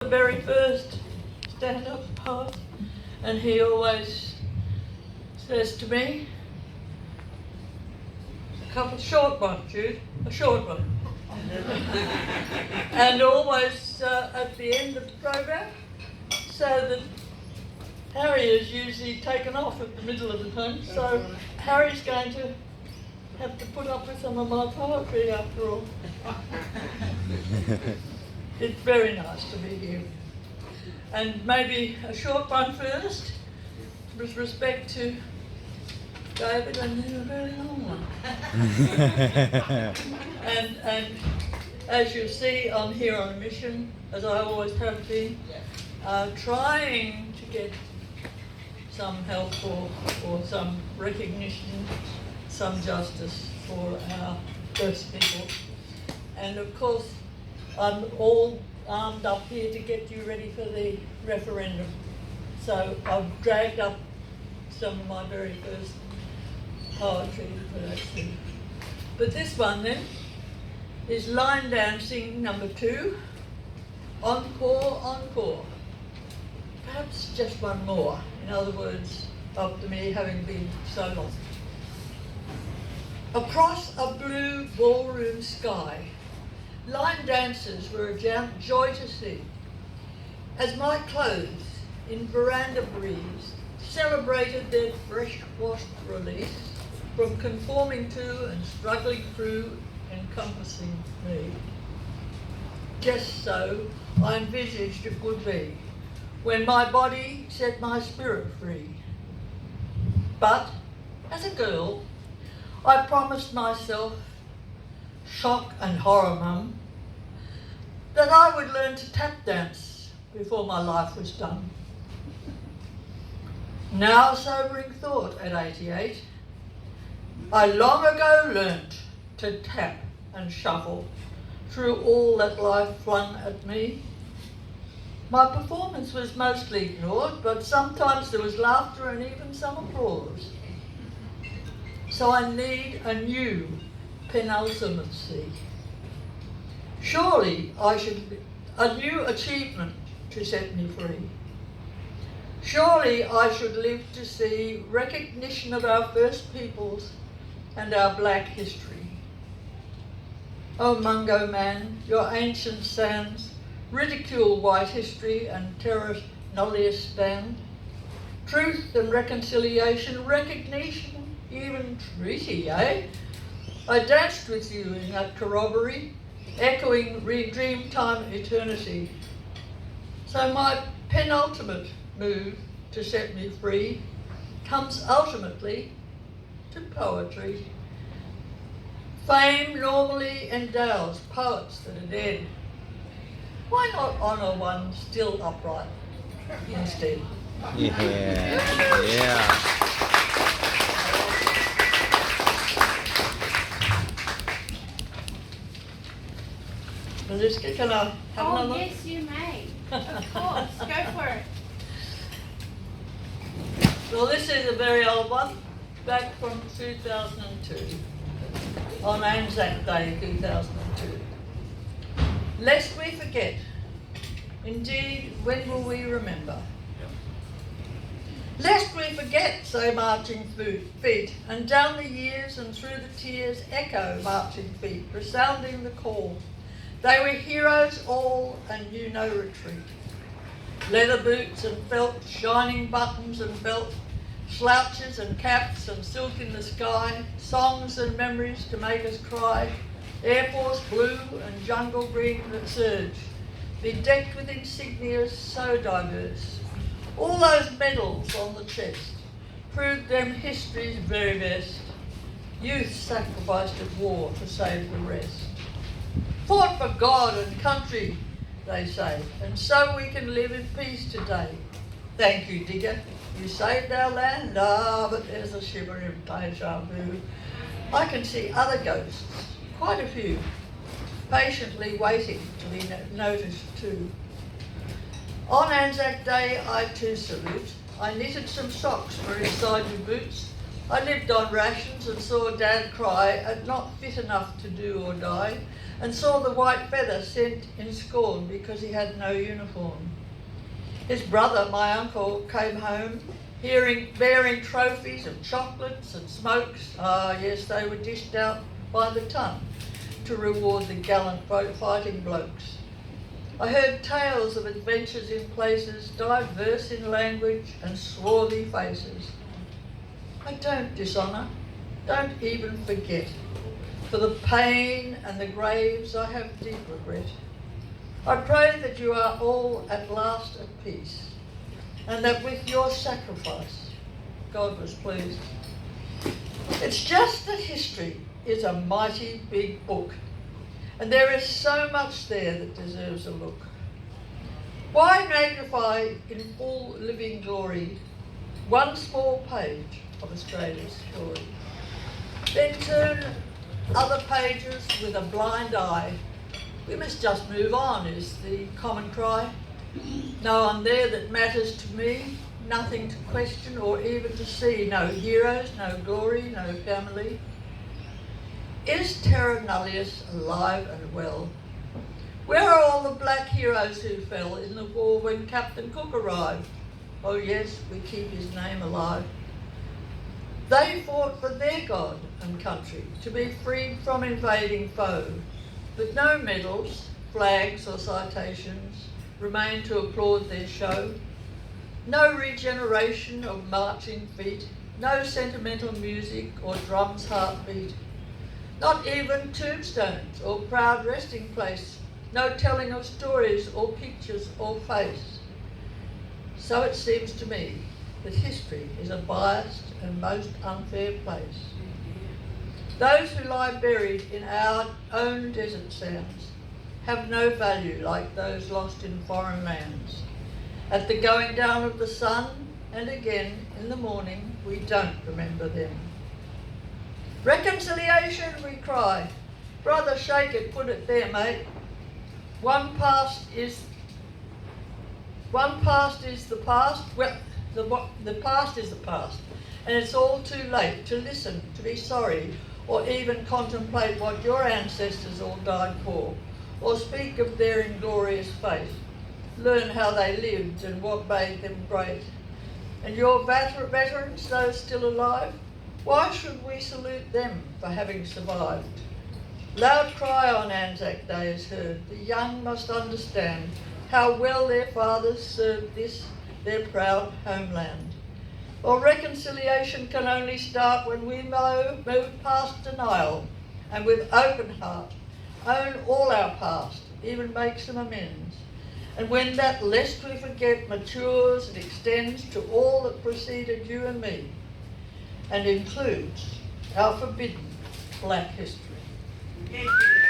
The very first stand-up poet, and he always says to me, a couple short one, Jude, a short one. And always at the end of the program, so that Harry is usually taken off at the middle of the time, so Harry's going to have to put up with some of my poetry after all. It's very nice to be here. And maybe a short one first, with respect to David, and then a very long one. and as you see, I'm here on a mission, as I always have been, trying to get some help or some recognition, some justice for our First people. And of course, I'm all armed up here to get you ready for the referendum. So I've dragged up some of my very first poetry for that too. But this one then is line dancing number 2, encore, encore. Perhaps just one more, in other words, after me having been so long. Across a blue ballroom sky, line dancers were a joy to see, as my clothes in veranda breeze celebrated their fresh-washed release from conforming to and struggling through encompassing me. Just so I envisaged it would be, when my body set my spirit free. But, as a girl, I promised myself, shock and horror mum, that I would learn to tap dance before my life was done. Now sobering thought at 88, I long ago learnt to tap and shuffle through all that life flung at me. My performance was mostly ignored, but sometimes there was laughter and even some applause. So I need a new penultimacy. Surely I should, a new achievement to set me free. Surely I should live to see recognition of our first peoples and our black history. Oh Mungo man, your ancient sands ridicule white history and terrorist nullius stand. Truth and reconciliation, recognition, even treaty, eh? I danced with you in that corroboree, echoing dreamtime eternity. So my penultimate move to set me free comes ultimately to poetry. Fame normally endows poets that are dead. Why not honour one still upright instead? Yeah. Melissa, can I have another? Oh, yes, you may. Of course, go for it. Well, this is a very old one, back from 2002, on Anzac Day 2002. Lest we forget, indeed, when will we remember? Lest we forget, say marching feet, and down the years and through the tears echo marching feet, resounding the call. They were heroes all and knew no retreat. Leather boots and felt, shining buttons and belt, slouches and caps and silk in the sky, songs and memories to make us cry, Air Force blue and jungle green that surge, bedecked with insignias so diverse. All those medals on the chest proved them history's very best. Youth sacrificed at war to save the rest. Fought for God and country, they say, and so we can live in peace today. Thank you, Digger. You saved our land. But there's a shiver in deja vu. I can see other ghosts, quite a few, patiently waiting to be noticed too. On Anzac Day, I too salute. I knitted some socks for inside your boots. I lived on rations and saw Dad cry at not fit enough to do or die. and saw the white feather sent in scorn because he had no uniform. His brother, my uncle, came home bearing trophies of chocolates and smokes. Ah, yes, they were dished out by the ton to reward the gallant fighting blokes. I heard tales of adventures in places diverse in language and swarthy faces. I don't dishonour, don't even forget. For the pain and the graves I have deep regret. I pray that you are all at last at peace, and that with your sacrifice God was pleased. It's just that history is a mighty big book, and there is so much there that deserves a look. Why magnify in full living glory one small page of Australia's story? Then turn other pages with a blind eye. We must just move on, is the common cry. No one there that matters to me, nothing to question or even to see. No heroes, no glory, no family. Is Terra Nullius alive and well? Where are all the black heroes who fell in the war when Captain Cook arrived? Oh yes, we keep his name alive. They fought for their God and country, to be freed from invading foe. But no medals, flags or citations remain to applaud their show. No regeneration of marching feet, no sentimental music or drum's heartbeat. Not even tombstones or proud resting place, no telling of stories or pictures or face. So it seems to me that history is a biased and most unfair place. Those who lie buried in our own desert sands have no value like those lost in foreign lands. At the going down of the sun, and again in the morning, we don't remember them. Reconciliation, we cry. Brother, shake it, put it there, mate. One past is the past. Well, the past is the past, and it's all too late to listen, to be sorry, or even contemplate what your ancestors all died for, or speak of their inglorious fate. Learn how they lived and what made them great. And your veterans, those still alive, why should we salute them for having survived? Loud cry on Anzac Day is heard. The young must understand how well their fathers served this, their proud homeland. Or reconciliation can only start when we move past denial and with open heart own all our past, even make some amends. And when that lest we forget matures and extends to all that preceded you and me, and includes our forbidden black history. Thank you.